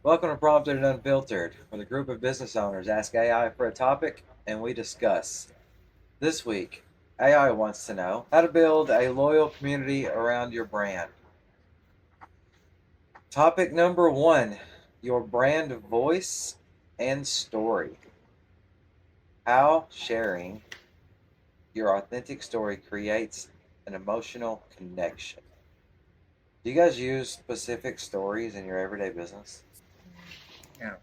Welcome to Prompted and Unfiltered, where the group of business owners ask AI for a topic and we discuss. This week, AI wants to know how to build a loyal community around your brand. Topic number one, your brand voice and story. How sharing your authentic story creates an emotional connection. Do you guys use specific stories in your everyday business? Yeah.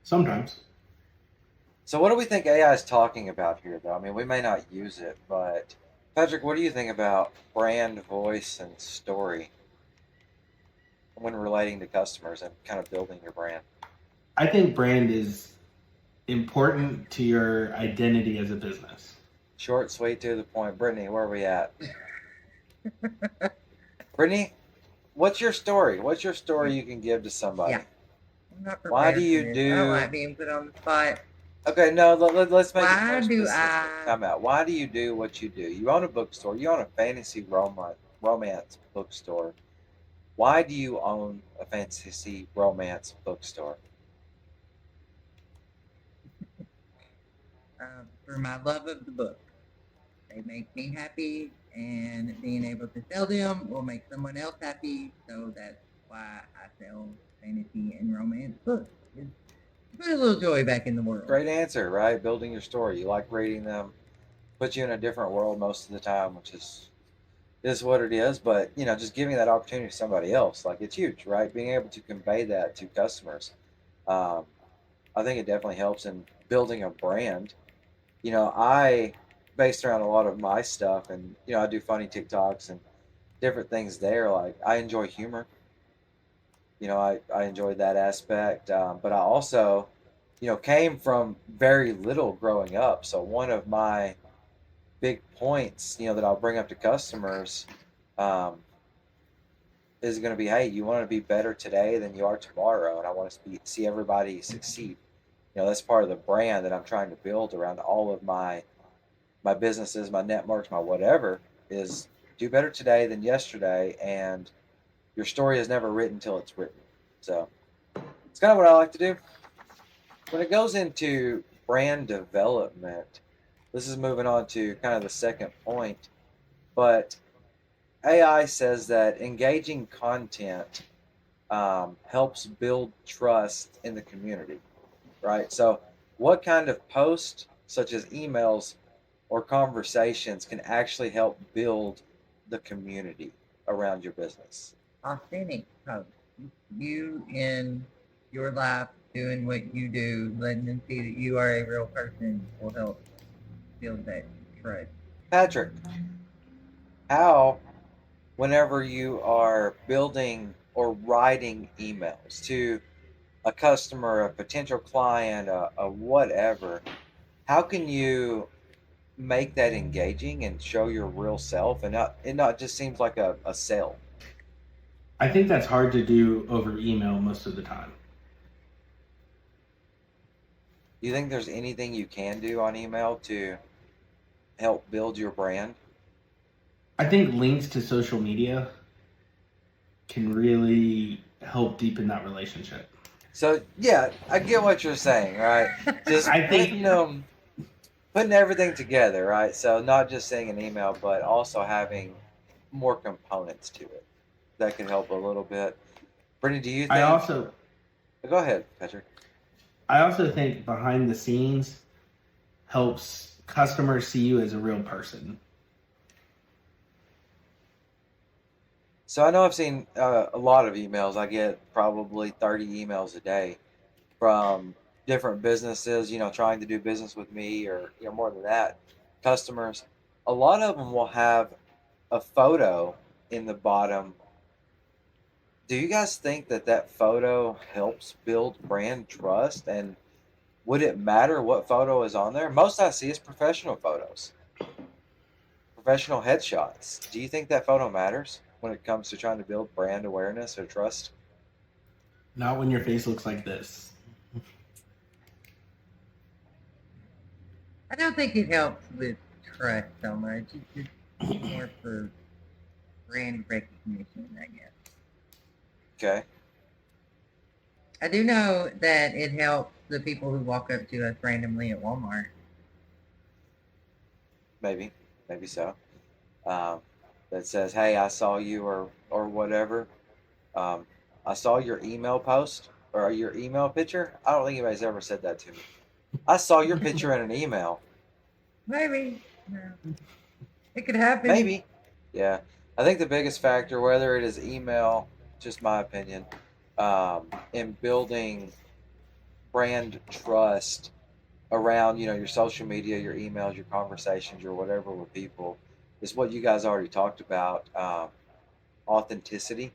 Sometimes. So, what do we think AI is talking about here, though? I mean, we may not use it, but Patrick, what do you think about brand voice and story when relating to customers and kind of building your brand? I think brand is important to your identity as a business. Short, sweet, to the point. Brittany, where are we at? Brittany, what's your story? What's your story you can give to Yeah. somebody? I'm not Why do prepared for you this. I don't do? like being put on the spot. Okay, no, let's make it Why more do specific. I? Time out. Why do you do what you do? You own a bookstore. You own a fantasy romance bookstore. Why do you own a fantasy romance bookstore? For my love of the book. They make me happy, and being able to sell them will make someone else happy. So that's why I sell fantasy and romance books. It's put a little joy back in the world. Great answer, right? Building your story. You like reading them, put you in a different world most of the time, which is what it is. But just giving that opportunity to somebody else, like it's huge, right? Being able to convey that to customers, um, I think it definitely helps in building a brand. I based around a lot of my stuff, and I do funny TikToks and different things there. Like I enjoy humor. I enjoyed that aspect. But I also, came from very little growing up. So one of my big points, that I'll bring up to customers, um, is going to be, hey, you want to be better today than you are tomorrow, and I want to see everybody succeed. That's part of the brand that I'm trying to build around all of my businesses, my networks, my whatever. Is do better today than yesterday, and your story is never written till it's written. So it's kind of what I like to do. When it goes into brand development, this is moving on to kind of the second point, but AI says that engaging content helps build trust in the community, right? So, what kind of posts, such as emails or conversations, can actually help build the community around your business? Authentic posts. You in your life doing what you do, letting them see that you are a real person will help build that trust. Patrick, how whenever you are building or writing emails to a customer, a potential client, a whatever, how can you make that engaging and show your real self and it not just seems like a sale? I think that's hard to do over email most of the time. Do you think there's anything you can do on email to help build your brand? I think links to social media can really help deepen that relationship. So yeah, I get what you're saying, right? Just I think putting everything together, right? So not just saying an email, but also having more components to it that can help a little bit. Brittany, do you I think? also Go ahead, Patrick. I also think behind the scenes helps customers see you as a real person. So I know I've seen a lot of emails. I get probably 30 emails a day from different businesses, trying to do business with me or, more than that, customers. A lot of them will have a photo in the bottom. Do you guys think that that photo helps build brand trust? And would it matter what photo is on there? Most I see is professional photos, professional headshots. Do you think that photo matters when it comes to trying to build brand awareness or trust? Not when your face looks like this. I don't think it helps with trust so much. It's just more for brand recognition, I guess. Okay. I do know that it helps the people who walk up to us randomly at Walmart. Maybe so. Um, that says, "Hey, I saw you," or whatever. Um, I saw your email post or your email picture. I don't think anybody's ever said that to me. I saw your picture in an email. Maybe. No. It could happen. Maybe. Yeah. I think the biggest factor, whether it is email, just my opinion, in building brand trust around, your social media, your emails, your conversations, your whatever with people, is what you guys already talked about. Authenticity,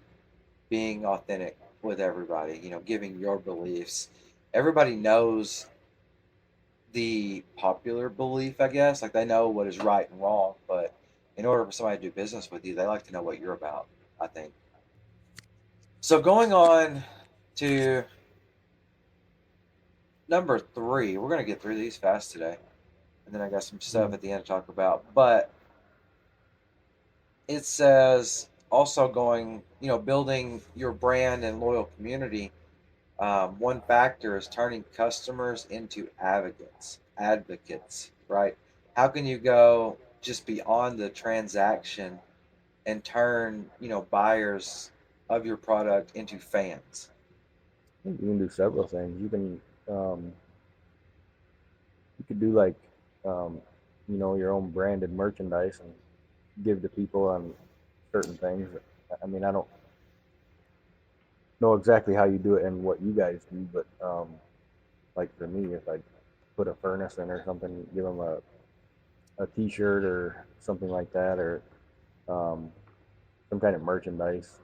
being authentic with everybody, giving your beliefs. Everybody knows the popular belief, I guess. Like they know what is right and wrong, but in order for somebody to do business with you, they like to know what you're about, I think. So going on to number 3, we're gonna get through these fast today, and then I got some stuff at the end to talk about. But it says also building your brand and loyal community. One factor is turning customers into advocates, right? How can you go just beyond the transaction and turn, buyers of your product into fans? I think you can do several things. Um, you could do like, um, your own branded merchandise and give to people on certain things. I mean, I don't know exactly how you do it and what you guys do, but like for me, if I put a furnace in or something, give them a T-shirt or something like that, or um, some kind of merchandise,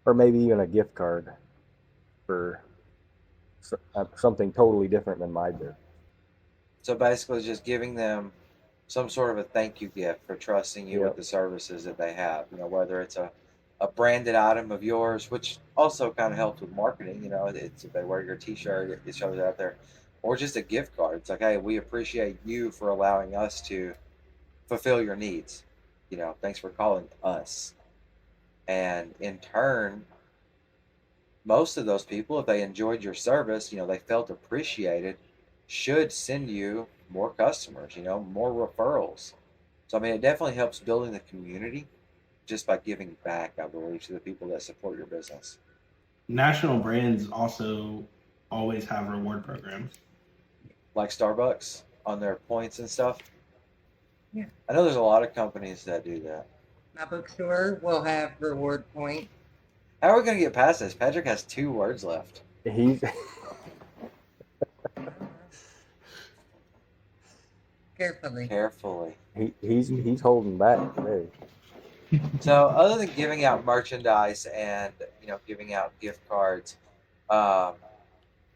or maybe even a gift card for something totally different than my business. So basically, just giving them some sort of a thank you gift for trusting you with Yep. the services that they have. Whether it's a branded item of yours, which also kind of helps with marketing. It's if they wear your T-shirt, it shows out there, or just a gift card. It's like, hey, we appreciate you for allowing us to fulfill your needs. Thanks for calling us. And in turn, most of those people, if they enjoyed your service, they felt appreciated, should send you more customers, more referrals. So, I mean, it definitely helps building the community just by giving back, I believe, to the people that support your business. National brands also always have reward programs. Like Starbucks on their points and stuff. Yeah. I know there's a lot of companies that do that. My bookstore will have reward points. How are we going to get past this? Patrick has 2 words left. He's Carefully. Carefully. he's holding back today. So, other than giving out merchandise and giving out gift cards, um,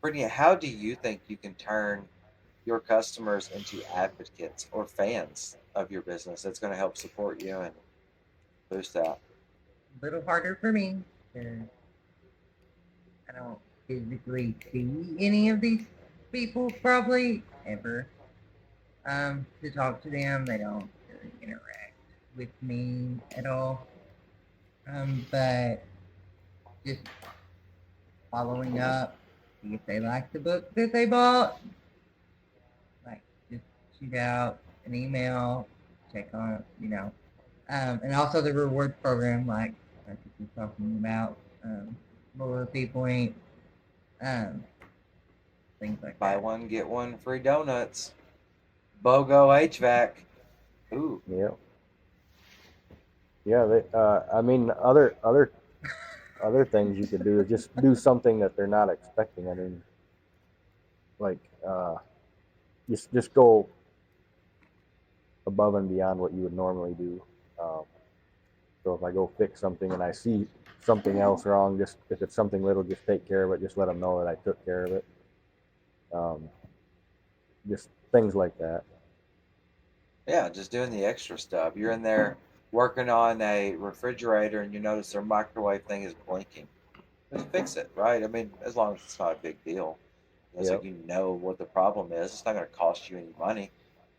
Brittany, how do you think you can turn your customers into advocates or fans of your business that's going to help support you and boost that? A little harder for me because I don't physically see any of these people probably ever. To talk to them, they don't really interact with me at all. But just following up, see if they like the book that they bought. Like just shoot out an email, check on and also the reward program, like I was talking about, loyalty points, um, things like Buy that. one, get one free donuts. BOGO HVAC. Ooh. Yeah. Yeah, I mean, other things you could do is just do something that they're not expecting. I mean, like just go above and beyond what you would normally do. Um, so if I go fix something and I see something else wrong, just if it's something little, just take care of it. Just let them know that I took care of it. Um, just things like that. Yeah, just doing the extra stuff. You're in there working on a refrigerator and you notice their microwave thing is blinking. Just fix it, right? I mean, as long as it's not a big deal. It's like Yep. you know what the problem is. It's not going to cost you any money.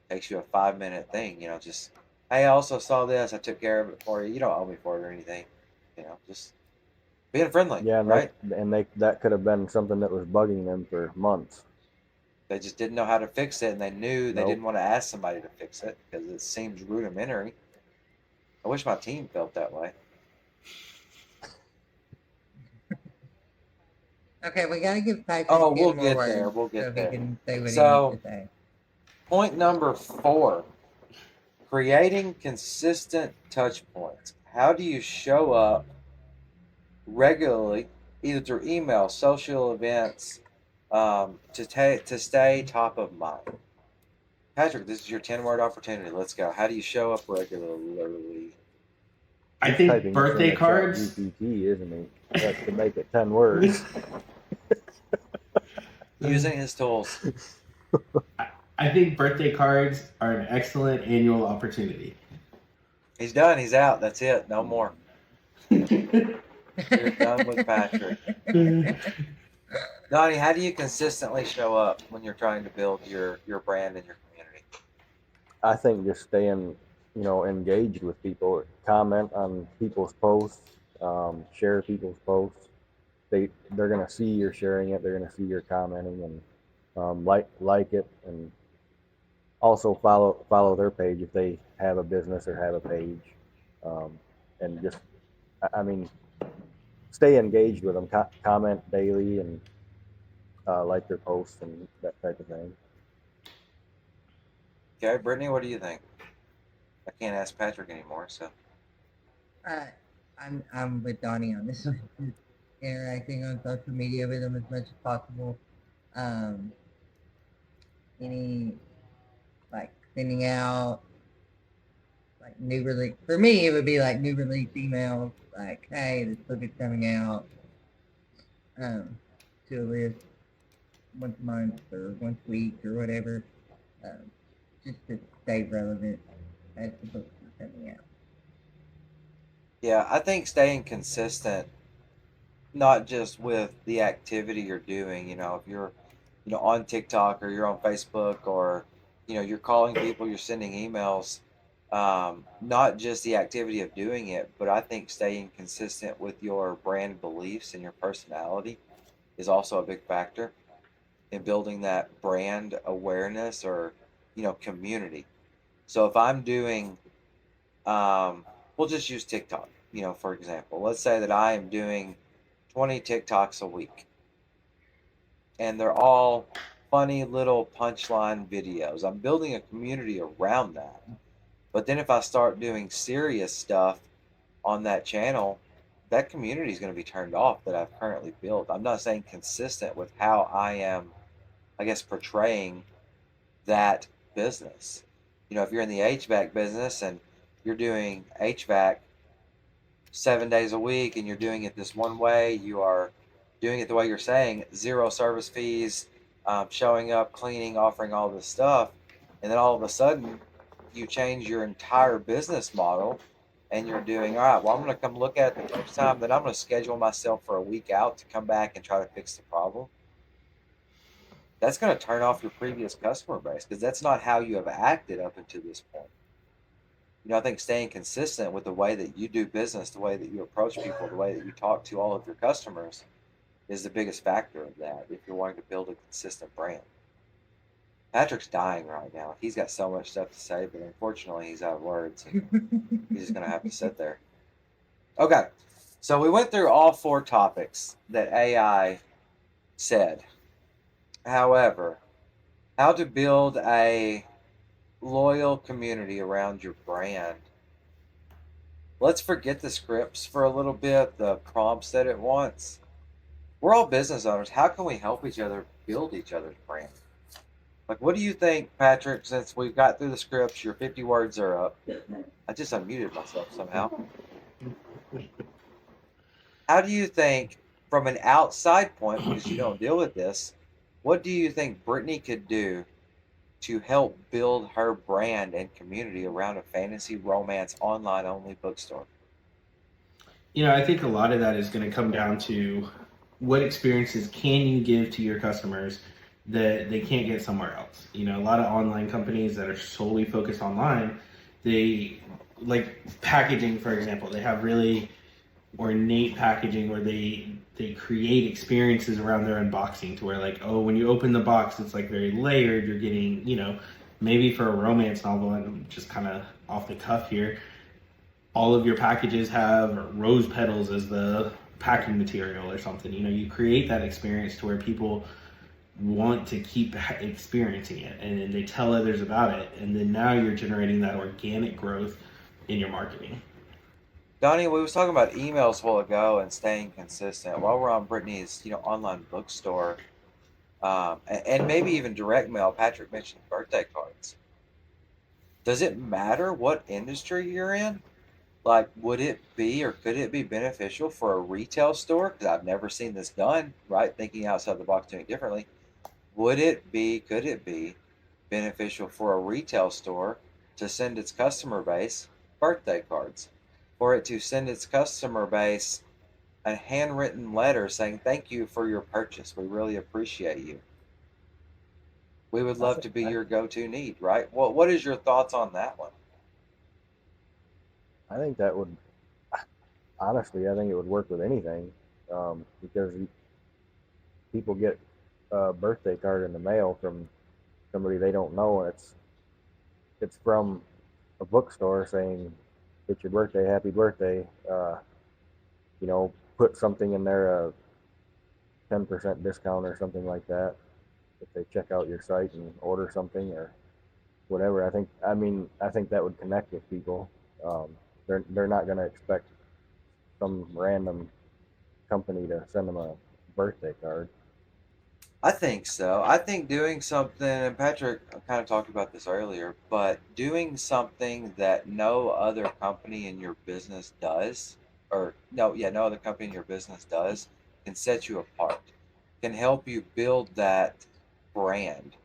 It takes you a 5-minute thing, just, hey, I also saw this. I took care of it for you. You don't owe me for it or anything. Just being friendly, Yeah, and right? that could have been something that was bugging them for months. They just didn't know how to fix it, and they knew they Nope. didn't want to ask somebody to fix it because it seems rudimentary. I wish my team felt that way. Okay, we gotta give Patrick Oh, 10 we'll more get words there. We'll so get he there. can say what he So, needs to say. point number 4, creating consistent touch points. How do you show up regularly, either through email, social events, to stay top of mind? Patrick, this is your 10-word opportunity. Let's go. How do you show up regularly? I He's think typing this birthday into cards. ChatGPT, isn't he? That's to make it 10 words. Using his tools. I think birthday cards are an excellent annual opportunity. He's done. He's out. That's it. No more. We're done with Patrick. Donnie, how do you consistently show up when you're trying to build your brand and your community? I think just staying, engaged with people, comment on people's posts, share people's posts. They're gonna see you're sharing it. They're gonna see you're commenting and like it, and also follow their page if they have a business or have a page, and just I mean stay engaged with them. Comment daily and like their posts and that type of thing. Okay, Brittany, what do you think? I can't ask Patrick anymore, so. I'm with Donnie on this one. Just interacting on social media with them as much as possible. Any like sending out like new release, for me it would be like new release emails, like, hey, this book is coming out, to a list once a month or once a week or whatever, just to stay relevant as the books are coming out. Yeah, I think staying consistent, not just with the activity you're doing, if you're, on TikTok or you're on Facebook or, you're calling people, you're sending emails, not just the activity of doing it, but I think staying consistent with your brand beliefs and your personality is also a big factor in building that brand awareness or, community. So if I'm doing, we'll just use TikTok, for example. Let's say that I am doing 20 TikToks a week, and they're all funny little punchline videos. I'm building a community around that. But then if I start doing serious stuff on that channel, that community is going to be turned off that I've currently built. I'm not saying consistent with how I am, I guess, portraying that business. If you're in the HVAC business and you're doing HVAC 7 days a week and you're doing it this one way, you are doing it the way you're saying, zero service fees, showing up, cleaning, offering all this stuff, and then all of a sudden you change your entire business model and you're doing, all right, well, I'm going to come look at it the first time, then I'm going to schedule myself for a week out to come back and try to fix the problem. That's going to turn off your previous customer base because that's not how you have acted up until this point. I think staying consistent with the way that you do business, the way that you approach people, the way that you talk to all of your customers is the biggest factor of that if you're wanting to build a consistent brand. Patrick's dying right now. He's got so much stuff to say, but unfortunately he's out of words. And he's just going to have to sit there. Okay, so we went through all 4 topics that AI said. However, how to build a loyal community around your brand. Let's forget the scripts for a little bit, the prompts that it wants. We're all business owners. How can we help each other build each other's brand? Like, what do you think, Patrick, since we've got through the scripts, your 50 words are up. I just unmuted myself somehow. How do you think, from an outside point, because you don't deal with this, what do you think Brittany could do to help build her brand and community around a fantasy romance online only bookstore? I think a lot of that is going to come down to what experiences can you give to your customers that they can't get somewhere else. A lot of online companies that are solely focused online, they, like packaging, for example, they have really ornate packaging where they create experiences around their unboxing to where like, oh, when you open the box it's like very layered. You're getting, maybe for a romance novel, and I'm just kind of off the cuff here, all of your packages have rose petals as the packing material or something. You create that experience to where people want to keep experiencing it, and then they tell others about it, and then now you're generating that organic growth in your marketing. Donnie, we was talking about emails a while ago and staying consistent. While we're on Brittany's, online bookstore, and maybe even direct mail, Patrick mentioned birthday cards. Does it matter what industry you're in? Like, would it be or could it be beneficial for a retail store? Because I've never seen this done, right? Thinking outside the box, doing it differently. Could it be beneficial for a retail store to send its customer base birthday cards? For it to send its customer base a handwritten letter saying, "Thank you for your purchase. We really appreciate you. We would I love think to be I, your go-to need," right? What is your thoughts on that one? I think that would honestly, I think it would work with anything, because people get a birthday card in the mail from somebody they don't know, and it's from a bookstore saying it's your birthday, happy birthday. Put something in there, a 10% discount or something like that if they check out your site and order something or whatever. I think that would connect with people. Um, they're not going to expect some random company to send them a birthday card. I think so. I think doing something, and Patrick kind of talked about this earlier, but doing something that no other company in your business does, or no, yeah, no other company in your business does, can set you apart, can help you build that brand,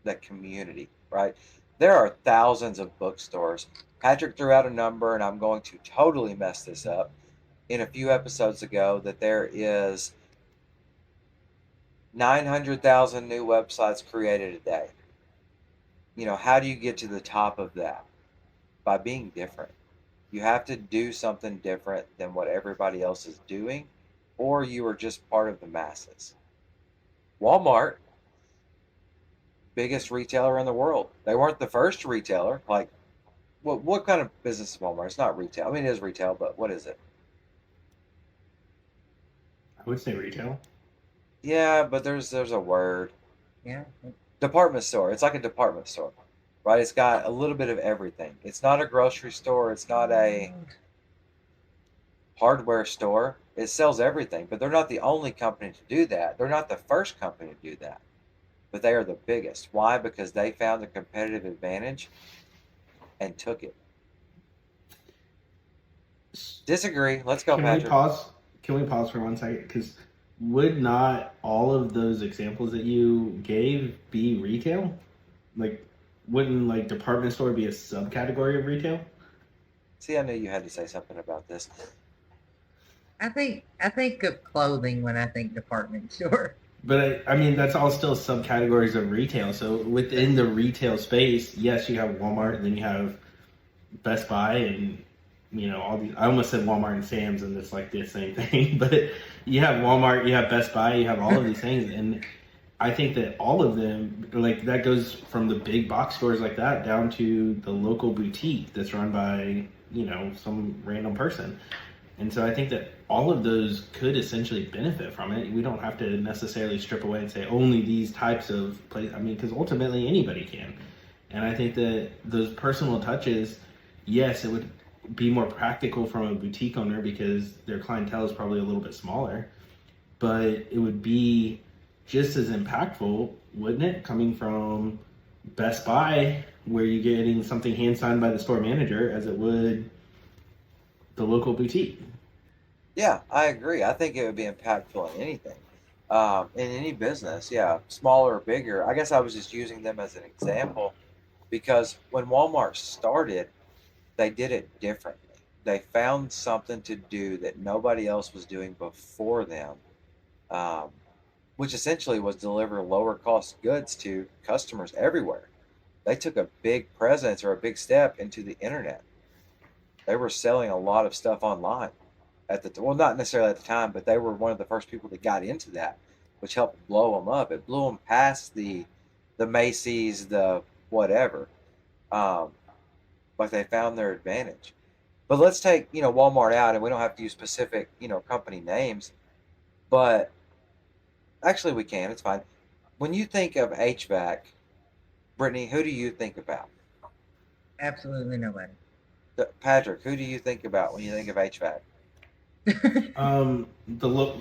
that community, right? There are thousands of bookstores. Patrick threw out a number, and I'm going to totally mess this up in a few episodes ago, that there is 900,000 new websites created a day. How do you get to the top of that? By being different. You have to do something different than what everybody else is doing, or you are just part of the masses. Walmart, biggest retailer in the world. They weren't the first retailer. Like, what kind of business is Walmart? It's not retail. I mean, it is retail, but what is it? I would say retail. Yeah, but there's a word. Yeah. Department store. It's like a department store, right? It's got a little bit of everything. It's not a grocery store. It's not a hardware store. It sells everything, but they're not the only company to do that. They're not the first company to do that, but they are the biggest. Why? Because they found a competitive advantage and took it. Disagree. Let's go, Can we Patrick. pause? Can we pause for 1 second? Because would not all of those examples that you gave be retail? Like, wouldn't like department store be a subcategory of retail? See, I knew you had to say something about this. I think of clothing when I think department store. But I mean, that's all still subcategories of retail. So within the retail space, yes, you have Walmart, and then you have Best Buy, and all these. I almost said Walmart and Sam's, and it's like the same thing. But you have Walmart, you have Best Buy, you have all of these things, and I think that all of them, like that goes from the big box stores like that down to the local boutique that's run by some random person. And so I think that all of those could essentially benefit from it. We don't have to necessarily strip away and say only these types of places. I mean, because ultimately anybody can. And I think that those personal touches, yes, it would be more practical from a boutique owner because their clientele is probably a little bit smaller, but it would be just as impactful, wouldn't it, coming from Best Buy, where you're getting something hand signed by the store manager, as it would the local boutique. Yeah, I agree. I think it would be impactful in anything, in any business. Yeah, smaller or bigger. I guess I was just using them as an example because when Walmart started, they did it differently. They found something to do that nobody else was doing before them, um, which essentially was deliver lower cost goods to customers everywhere. They took a big presence or a big step into the internet. They were selling a lot of stuff online at the well, not necessarily at the time, but they were one of the first people that got into that, which helped blow them up. It blew them past the Macy's, the whatever. Um, like they found their advantage. But let's take Walmart out, and we don't have to use specific company names, but actually we can. It's fine. When you think of HVAC, Brittany, who do you think about? Absolutely nobody. Patrick, who do you think about when you think of HVAC? The look.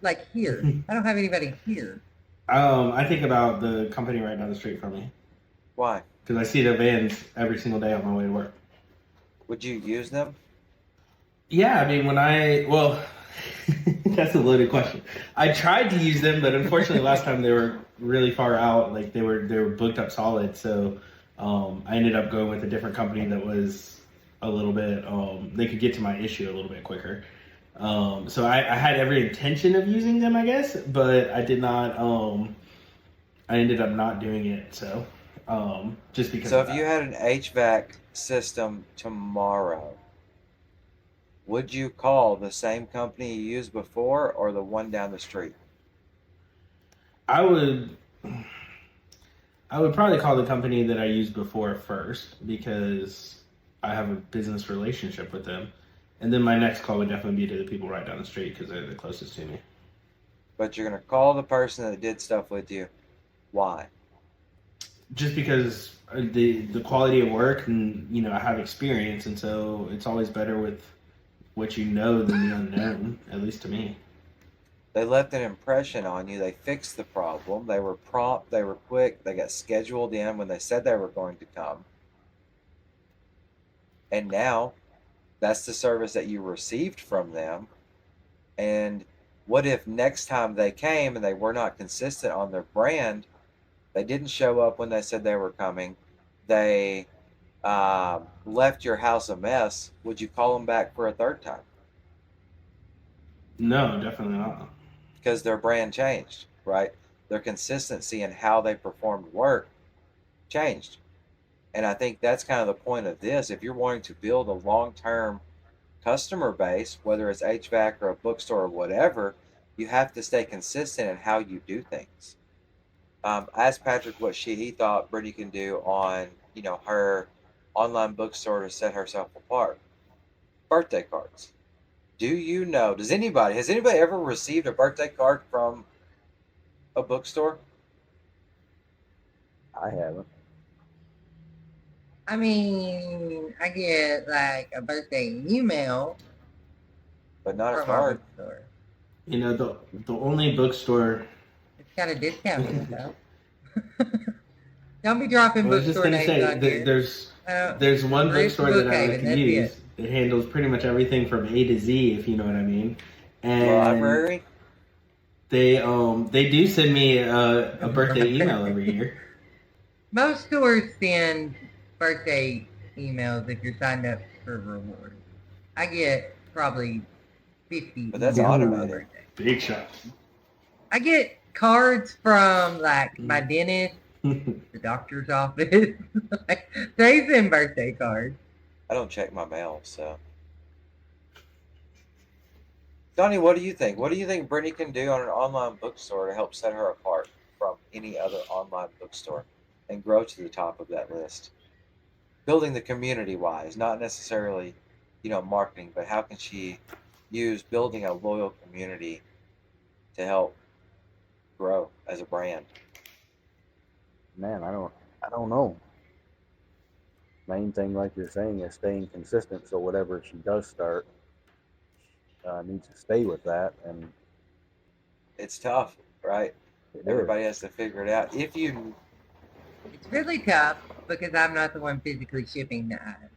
Like here. I don't have anybody here. I think about the company right down the street from me Why? because I see their vans every single day on my way to work. Would you use them? Yeah, I mean, that's a loaded question. I tried to use them, but unfortunately, last time they were really far out. Like they were booked up solid. So I ended up going with a different company that was a little bit. They could get to my issue a little bit quicker. So I had every intention of using them, I guess, but I did not. I ended up not doing it. So just because. So of if you that. had an HVAC system tomorrow, would you call the same company you used before or the one down the street? I would. I would probably call the company that I used before first because I have a business relationship with them. And then my next call would definitely be to the people right down the street because they're the closest to me. But you're going to call the person that did stuff with you. Why? Just because the quality of work and I have experience, and so it's always better with what you know than the unknown, at least to me. They left an impression on you. They fixed the problem. They were prompt. They were quick. They got scheduled in when they said they were going to come. And now that's the service that you received from them. And what if next time they came and they were not consistent on their brand? They didn't show up when they said they were coming. They left your house a mess. Would you call them back for a third time? No, definitely not. Because their brand changed, right? Their consistency in how they performed work changed. And I think that's kind of the point of this. If you're wanting to build a long-term customer base, whether it's HVAC or a bookstore or whatever, you have to stay consistent in how you do things. Ask Patrick what he thought Brittany can do on, her online bookstore to set herself apart. Birthday cards. Has anybody ever received a birthday card from a bookstore? I haven't. I mean, I get like a birthday email But not a from our card. bookstore. The only bookstore. It's got a discount and stuff. Don't be dropping I was just bookstore gonna names say on here. there's one Bruce bookstore that I Brookhaven, like to that's use. It handles pretty much everything from A to Z, if you know what I mean. And Library. they do send me a birthday email every year. Most stores send birthday emails if you're signed up for rewards. I get probably 50. But that's emails on my automated. birthday. Big shot. I get cards from like my Mm. dentist, the doctor's office. Like, they send birthday cards. I don't check my mail, so. Donnie, what do you think? What do you think Brittany can do on an online bookstore to help set her apart from any other online bookstore and grow to the top of that list? Building the community wise, not necessarily, marketing, but how can she use building a loyal community to help grow as a brand? Man, I don't know. Main thing, like you're saying, is staying consistent. So whatever she does start, needs to stay with that, and It's tough, right? it is. Everybody has to figure it out. If you It's really tough because I'm not the one physically shipping the items.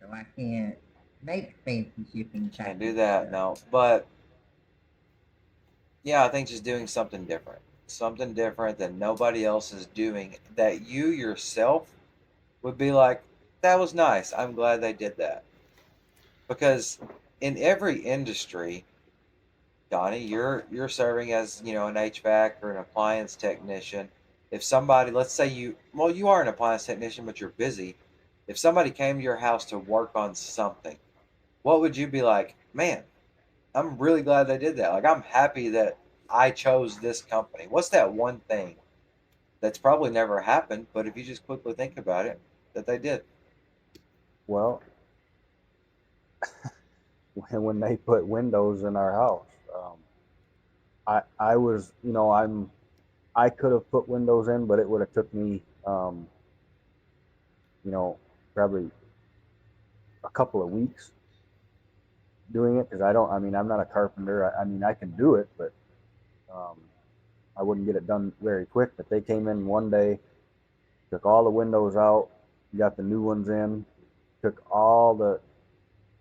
So I can't make fancy shipping. can't do that, no. But yeah, I think just doing something different that nobody else is doing, that you yourself would be like, that was nice. I'm glad they did that. Because in every industry, Donnie, you're serving as, an HVAC or an appliance technician. If somebody, let's say you are an appliance technician, but you're busy. If somebody came to your house to work on something, what would you be like, man, I'm really glad they did that. Like, I'm happy that I chose this company. What's that one thing that's probably never happened, but if you just quickly think about it, that they did? Well, when they put windows in our house, I was, I could have put windows in, but it would have took me, you know, probably a couple of weeks doing it because I mean, I'm not a carpenter. I mean, I can do it, but um, I wouldn't get it done very quick. But they came in one day, took all the windows out, got the new ones in, took all the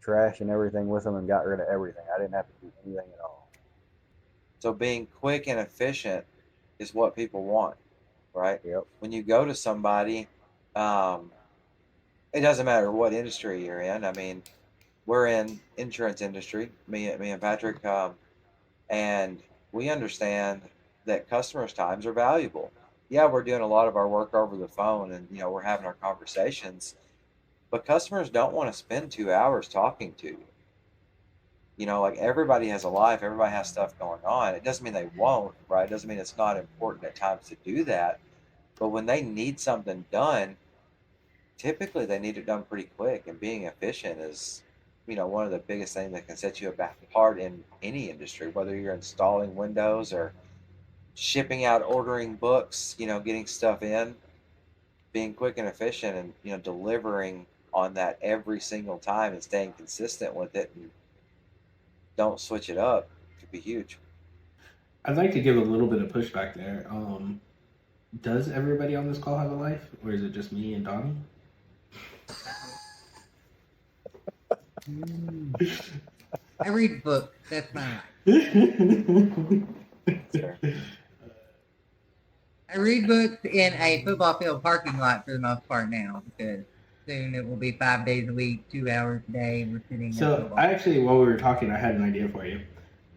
trash and everything with them, and got rid of everything. I didn't have to do anything at all. So being quick and efficient is what people want, right? Yep. When you go to somebody, um, it doesn't matter what industry you're in. I mean, we're in insurance industry, me and Patrick, and we understand that customers' times are valuable. Yeah, we're doing a lot of our work over the phone, and we're having our conversations, but customers don't want to spend 2 hours talking to you. Like everybody has a life, everybody has stuff going on. It doesn't mean they won't, right? It doesn't mean it's not important at times to do that. But when they need something done, typically they need it done pretty quick. And being efficient is, one of the biggest things that can set you apart in any industry, whether you're installing windows or shipping out, ordering books, getting stuff in, being quick and efficient and, delivering on that every single time and staying consistent with it and don't switch it up could be huge. I'd like to give a little bit of pushback there. Does everybody on this call have a life, or is it just me and Donnie? I read books. That's my life. Sure. I read books in a football field parking lot for the most part now because soon it will be 5 days a week, 2 hours a day. We're sitting. So I actually, while we were talking, I had an idea for you.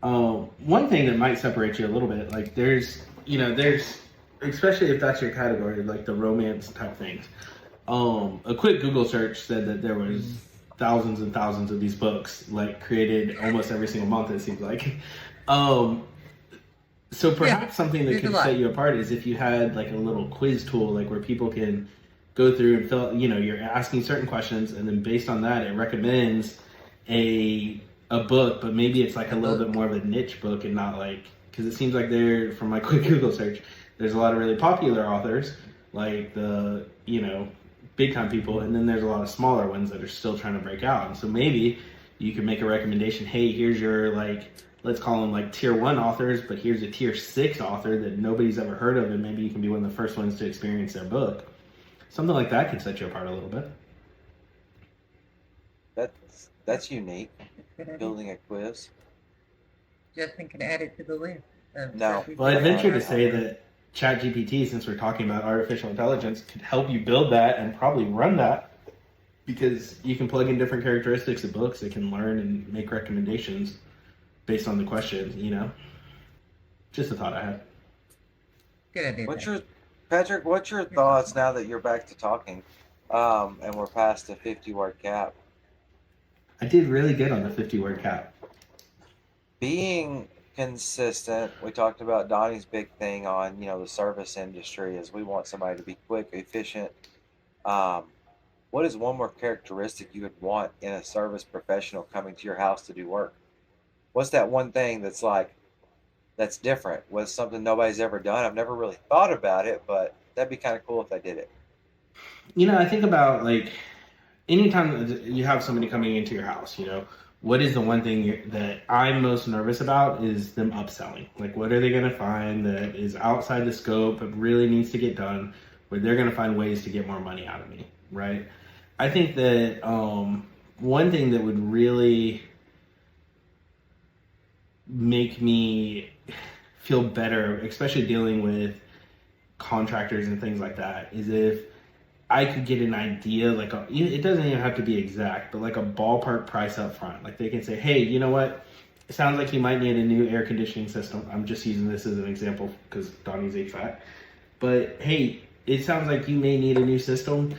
One thing that might separate you a little bit, like there's, especially if that's your category, like the romance type things. A quick Google search said that there was thousands and thousands of these books, like created almost every single month. It seems like. So perhaps something that could set you apart is if you had like a little quiz tool, like where people can go through and fill. You're asking certain questions, and then based on that, it recommends a book, but maybe it's like a little bit more of a niche book and not like, because it seems like from my quick Google search, there's a lot of really popular authors, like the, big time people, and then there's a lot of smaller ones that are still trying to break out. And so maybe you could make a recommendation, hey, here's your, like, let's call them like tier 1 authors, but here's a tier 6 author that nobody's ever heard of, and maybe you can be one of the first ones to experience their book. Something like that could set you apart a little bit. That's unique. Building a quiz. Justin can add it to the list. No. Well, I'd venture to say that ChatGPT, since we're talking about artificial intelligence, could help you build that and probably run that, because you can plug in different characteristics of books. It can learn and make recommendations based on the questions, Just a thought I had. Good idea. Patrick, what's your thoughts now that you're back to talking and we're past the 50-word cap? I did really good on the 50-word cap. Being consistent, we talked about Donnie's big thing on, the service industry is we want somebody to be quick, efficient. What is one more characteristic you would want in a service professional coming to your house to do work? What's that one thing that's different? Was something nobody's ever done? I've never really thought about it, but that'd be kind of cool if they did it. I think about like anytime you have somebody coming into your house, what is the one thing that I'm most nervous about is them upselling. Like, what are they going to find that is outside the scope but really needs to get done, where they're going to find ways to get more money out of me, right? I think that one thing that would really make me feel better, especially dealing with contractors and things like that, is if I could get an idea, like it doesn't even have to be exact, but like a ballpark price up front. Like they can say, hey, you know what? It sounds like you might need a new air conditioning system. I'm just using this as an example because Donnie's HVAC. But hey, it sounds like you may need a new system.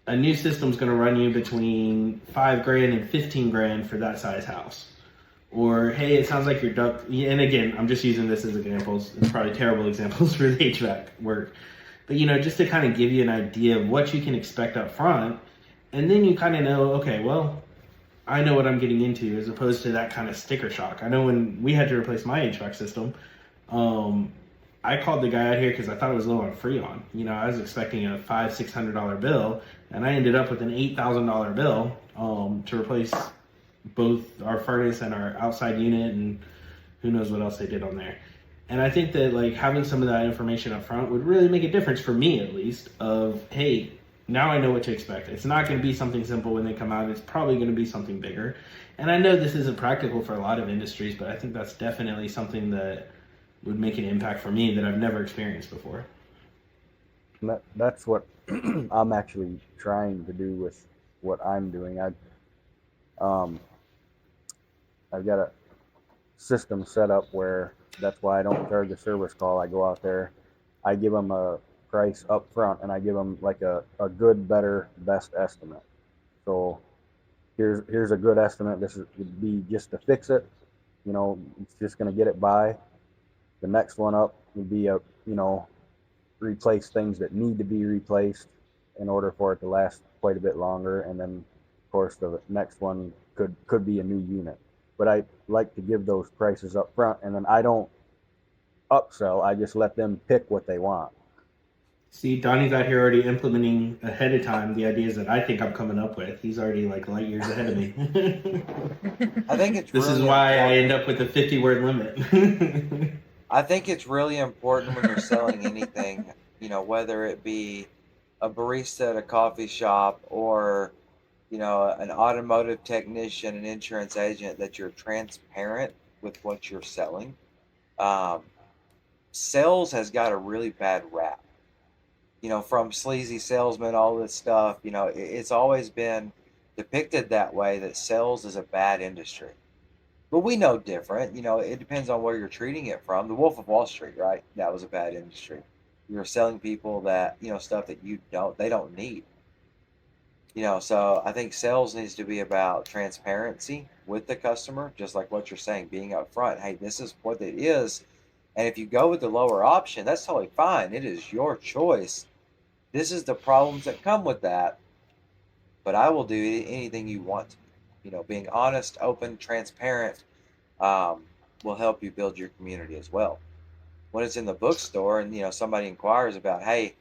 a new system's going to run you between $5,000 and $15,000 for that size house. Or, hey, it sounds like your duct, and again, I'm just using this as examples. It's probably terrible examples for the HVAC work. But, just to kind of give you an idea of what you can expect up front. And then you kind of know, okay, well, I know what I'm getting into, as opposed to that kind of sticker shock. I know when we had to replace my HVAC system, I called the guy out here because I thought it was low on Freon. I was expecting a $500-$600 bill, and I ended up with an $8,000 bill to replace both our furnace and our outside unit, and who knows what else they did on there. And I think that like having some of that information up front would really make a difference for me, at least, of, hey, now I know what to expect. It's not going to be something simple when they come out. It's probably going to be something bigger. And I know this isn't practical for a lot of industries, but I think that's definitely something that would make an impact for me that I've never experienced before. And that's what I'm actually trying to do with what I'm doing. I've got a system set up where that's why I don't charge a service call. I go out there, I give them a price up front, and I give them like a good, better, best estimate. So here's a good estimate. This would be just to fix it. It's just going to get it by. The next one up would be replace things that need to be replaced in order for it to last quite a bit longer. And then, of course, the next one could be a new unit. But I like to give those prices up front, and then I don't upsell. I just let them pick what they want. See, Donnie's out here already implementing ahead of time the ideas that I think I'm coming up with. He's already like light years ahead of me. I think it's this really is why important. I end up with a 50-word limit. I think it's really important when you're selling anything, whether it be a barista at a coffee shop or, an automotive technician, an insurance agent, that you're transparent with what you're selling. Sales has got a really bad rap, from sleazy salesmen, all this stuff. It's always been depicted that way, that sales is a bad industry. But we know different. It depends on where you're treating it from. The Wolf of Wall Street, right? That was a bad industry. You're selling people that, stuff that they don't need. So I think sales needs to be about transparency with the customer, just like what you're saying, being upfront. Hey, this is what it is. And if you go with the lower option, that's totally fine. It is your choice. This is the problems that come with that. But I will do anything you want. Being honest, open, transparent will help you build your community as well. When it's in the bookstore and somebody inquires about, hey,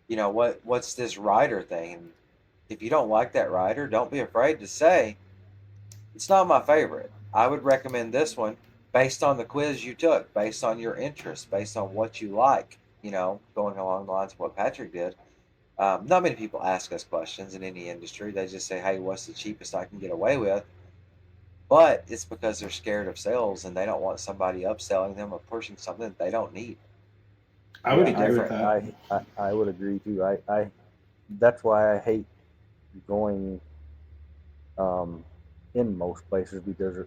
what's this writer thing? And if you don't like that writer, don't be afraid to say, it's not my favorite. I would recommend this one based on the quiz you took, based on your interests, based on what you like, going along the lines of what Patrick did. Not many people ask us questions in any industry. They just say, hey, what's the cheapest I can get away with? But it's because they're scared of sales and they don't want somebody upselling them or pushing something that they don't need. I would agree with that. I would agree too. I that's why I hate going in most places, because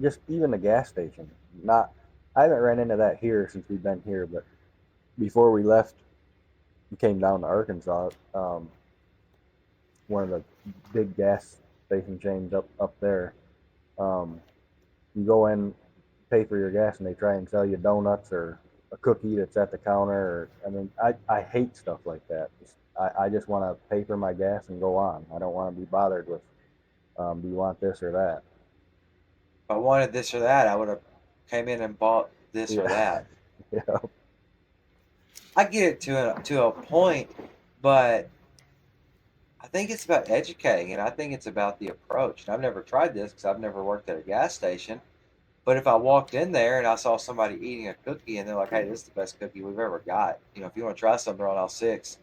just even the gas station. I haven't ran into that here since we've been here, but before we left, we came down to Arkansas. One of the big gas station chains up there. You go in, pay for your gas, and they try and sell you donuts or a cookie that's at the counter. I hate stuff like that. I just want to pay for my gas and go on. I don't want to be bothered with, do you want this or that? If I wanted this or that, I would have came in and bought this or that. Yeah. I get it to a point, but I think it's about educating, and I think it's about the approach. And I've never tried this because I've never worked at a gas station. But if I walked in there and I saw somebody eating a cookie and they're like, hey, this is the best cookie we've ever got. If you want to try something, they're on aisle 6.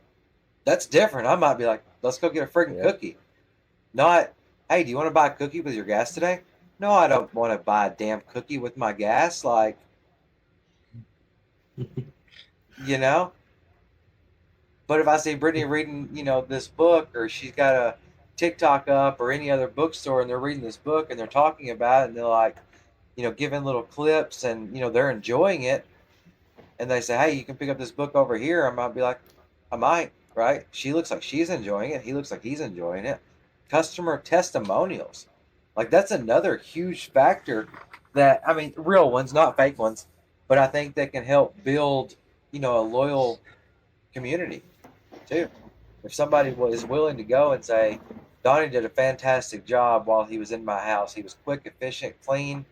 That's different. I might be like, let's go get a freaking cookie. Not, hey, do you want to buy a cookie with your gas today? No, I don't want to buy a damn cookie with my gas. Like, But if I see Brittany reading, this book, or she's got a TikTok up or any other bookstore and they're reading this book and they're talking about it and they're like, giving little clips and, they're enjoying it. And they say, hey, you can pick up this book over here. I might be like, I might, right? She looks like she's enjoying it. He looks like he's enjoying it. Customer testimonials. Like that's another huge factor that, I mean, real ones, not fake ones, but I think that can help build, a loyal community too. If somebody is willing to go and say, Donnie did a fantastic job while he was in my house. He was quick, efficient, clean,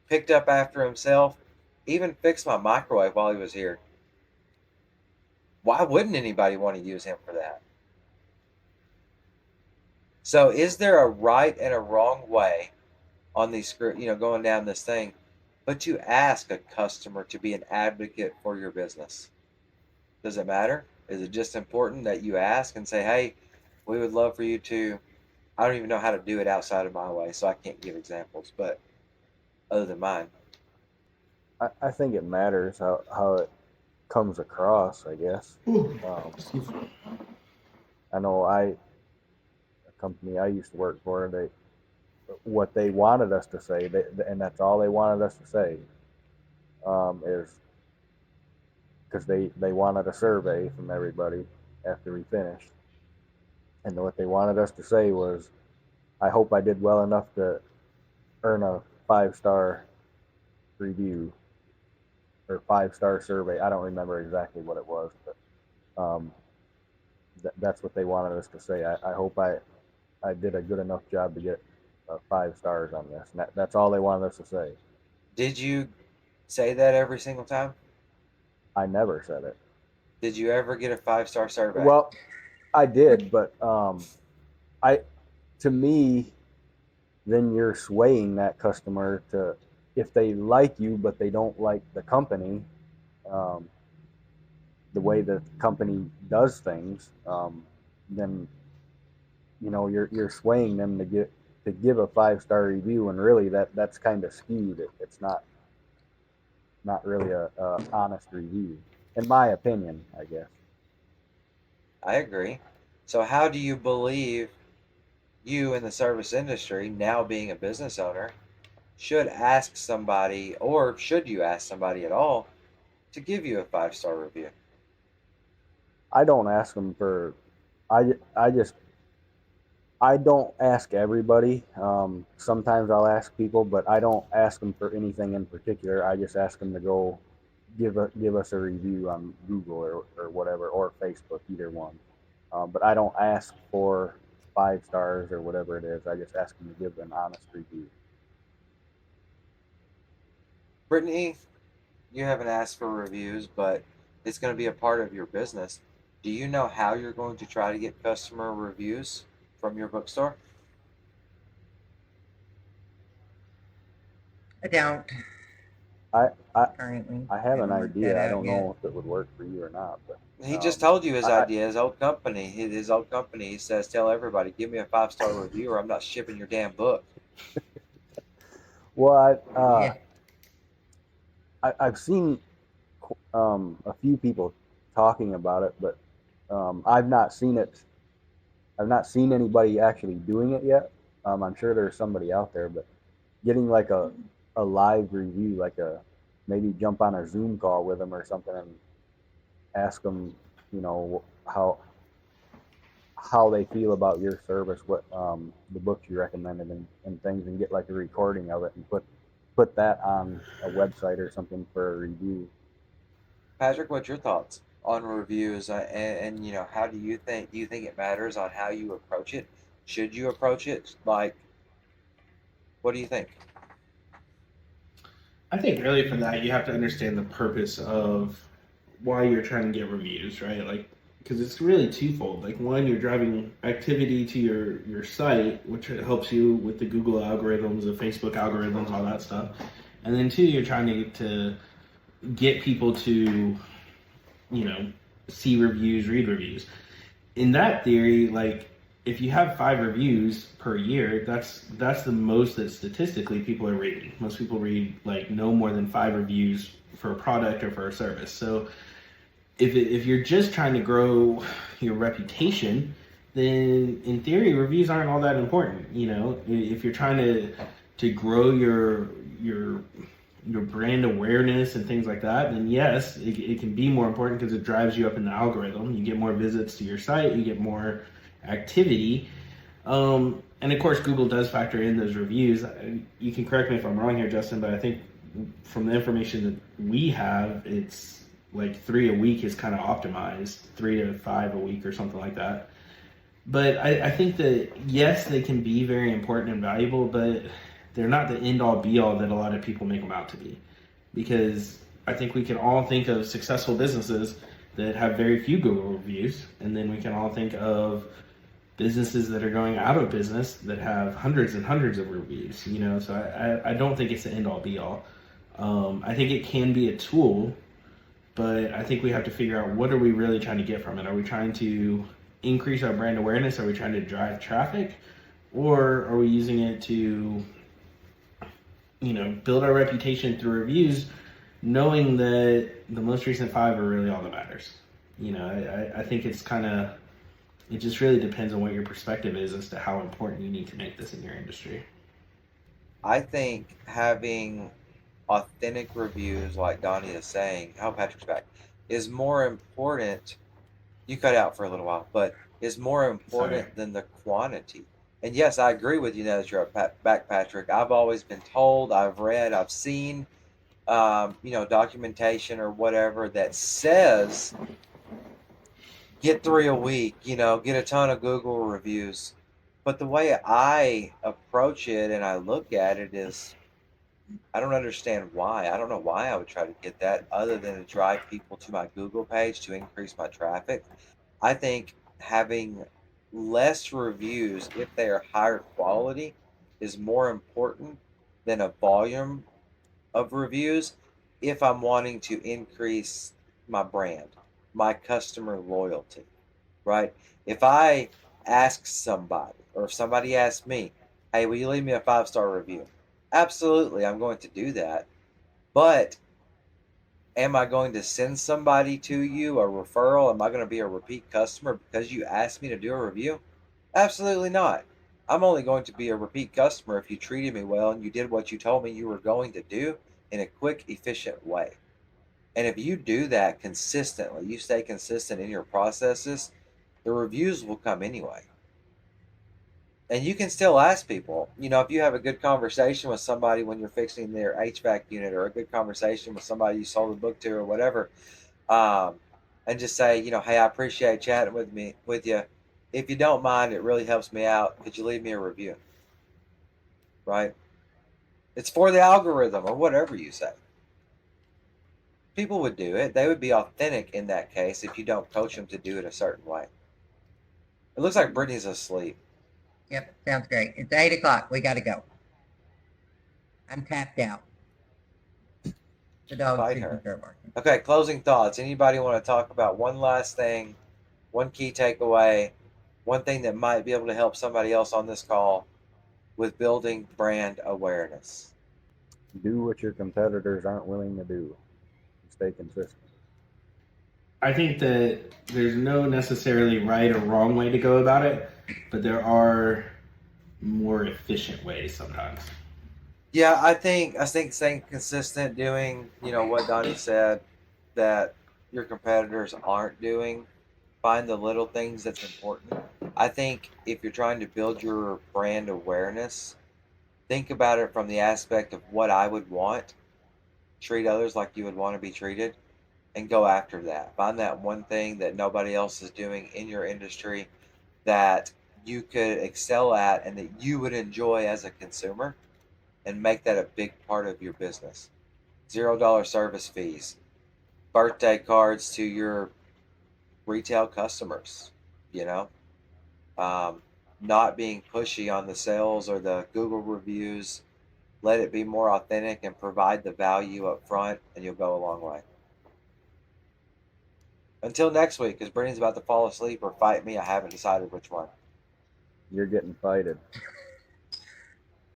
picked up after himself, even fixed my microwave while he was here. Why wouldn't anybody want to use him for that? So is there a right and a wrong way on these, going down this thing, but to ask a customer to be an advocate for your business? Does it matter? Is it just important that you ask and say, hey, we would love for you to, I don't even know how to do it outside of my way, so I can't give examples, but other than mine. I think it matters how it comes across, I guess. I know a company I used to work for, what they wanted us to say, and that's all they wanted us to say, is because they wanted a survey from everybody after we finished. And what they wanted us to say was, I hope I did well enough to earn a 5-star review or 5-star survey. I don't remember exactly what it was, but that's what they wanted us to say. I hope I did a good enough job to get 5 stars on this. And that's all they wanted us to say. Did you say that every single time? I never said it. Did you ever get a 5-star survey? Well, I did, but to me, then you're swaying that customer to, if they like you but they don't like the company, the way the company does things, then you're swaying them to give a 5-star review, and really that's kind of skewed. It's not really a honest review, in my opinion, I guess. I agree. So how do you believe you in the service industry, now being a business owner, should ask somebody, or should you ask somebody at all, to give you a 5-star review? I don't ask them for, I don't ask everybody. Sometimes I'll ask people, but I don't ask them for anything in particular. I just ask them to go give us a review on Google or whatever, or Facebook, either one. But I don't ask for 5 stars or whatever it is. I just ask them to give an honest review. Brittany, you haven't asked for reviews, but it's going to be a part of your business. Do you know how you're going to try to get customer reviews from your bookstore? I don't. I Currently, I have an haven't worked that idea. I out don't yet. know if it would work for you or not, but He just told you his idea. His old company. His old company. He says, "Tell everybody, give me a 5-star review, or I'm not shipping your damn book." well, Yeah. I've seen a few people talking about it, but I've not seen it. I've not seen anybody actually doing it yet. I'm sure there's somebody out there, but getting like a live review, like maybe jump on a Zoom call with them or something and ask them, how they feel about your service, what the books you recommended and things, and get like a recording of it and put that on a website or something for a review. Patrick, what's your thoughts on reviews, and how do you think it matters on how you approach it? Should you approach it like? What do you think? I think really for that you have to understand the purpose of why you're trying to get reviews, right? Like, because it's really twofold. Like, one, you're driving activity to your site, which helps you with the Google algorithms, the Facebook algorithms, all that stuff. And then two, you're trying to get people to, see reviews, read reviews. In that theory, like, if you have 5 reviews per year, that's the most that statistically people are reading. Most people read like no more than 5 reviews for a product or for a service. So if you're just trying to grow your reputation, then in theory reviews aren't all that important. If you're trying to grow your your brand awareness and things like that, then yes, it can be more important because it drives you up in the algorithm. You get more visits to your site, you get more activity. And of course, Google does factor in those reviews. You can correct me if I'm wrong here, Justin, but I think from the information that we have, it's like 3 a week is kind of optimized, 3 to 5 a week or something like that. But I think that yes, they can be very important and valuable, but they're not the end all be all that a lot of people make them out to be. Because I think we can all think of successful businesses that have very few Google reviews, and then we can all think of businesses that are going out of business that have hundreds and hundreds of reviews. So I don't think it's the end all be all. I think it can be a tool, but I think we have to figure out what are we really trying to get from it. Are we trying to increase our brand awareness? Are we trying to drive traffic? Or are we using it to, build our reputation through reviews, knowing that the most recent 5 are really all that matters? I think it's it just really depends on what your perspective is as to how important you need to make this in your industry. I think having authentic reviews, like Donnie is saying, how Patrick's back, is more important. You cut out for a little while, but is more important Sorry. than the quantity. And yes, I agree with you now that you're back, Patrick. I've always been told, I've read, I've seen, documentation or whatever that says get 3 a week, get a ton of Google reviews. But the way I approach it and I look at it is, I don't understand why. I don't know why I would try to get that other than to drive people to my Google page to increase my traffic. I think having less reviews, if they are higher quality, is more important than a volume of reviews if I'm wanting to increase my brand, my customer loyalty, right? If I ask somebody, or if somebody asks me, hey, will you leave me a 5-star review? Absolutely, I'm going to do that. But am I going to send somebody to you, a referral? Am I going to be a repeat customer because you asked me to do a review? Absolutely not. I'm only going to be a repeat customer if you treated me well and you did what you told me you were going to do in a quick, efficient way. And if you do that consistently, you stay consistent in your processes, the reviews will come anyway. And you can still ask people, if you have a good conversation with somebody when you're fixing their HVAC unit, or a good conversation with somebody you sold a book to or whatever, and just say, hey, I appreciate chatting with you. If you don't mind, it really helps me out. Could you leave me a review? Right? It's for the algorithm or whatever you say. People would do it. They would be authentic in that case if you don't coach them to do it a certain way. It looks like Brittany's asleep. Yep, sounds great. It's 8 o'clock. We got to go. I'm tapped out. The dog's Fight taking her. care of barking. Okay, closing thoughts. Anybody want to talk about one last thing, one key takeaway, one thing that might be able to help somebody else on this call with building brand awareness? Do what your competitors aren't willing to do. Stay consistent. I think that there's no necessarily right or wrong way to go about it, but there are more efficient ways sometimes. Yeah, I think staying consistent, doing what Donnie said that your competitors aren't doing. Find the little things that's important. I think if you're trying to build your brand awareness, think about it from the aspect of what I would want. Treat others like you would want to be treated, and go after that. Find that one thing that nobody else is doing in your industry that you could excel at and that you would enjoy as a consumer, and make that a big part of your business. $0 service fees, birthday cards to your retail customers, you know, not being pushy on the sales or the Google reviews. Let it be more authentic and provide the value up front, and you'll go a long way. Until next week, because Brittany's about to fall asleep or fight me. I haven't decided which one. You're getting fighted.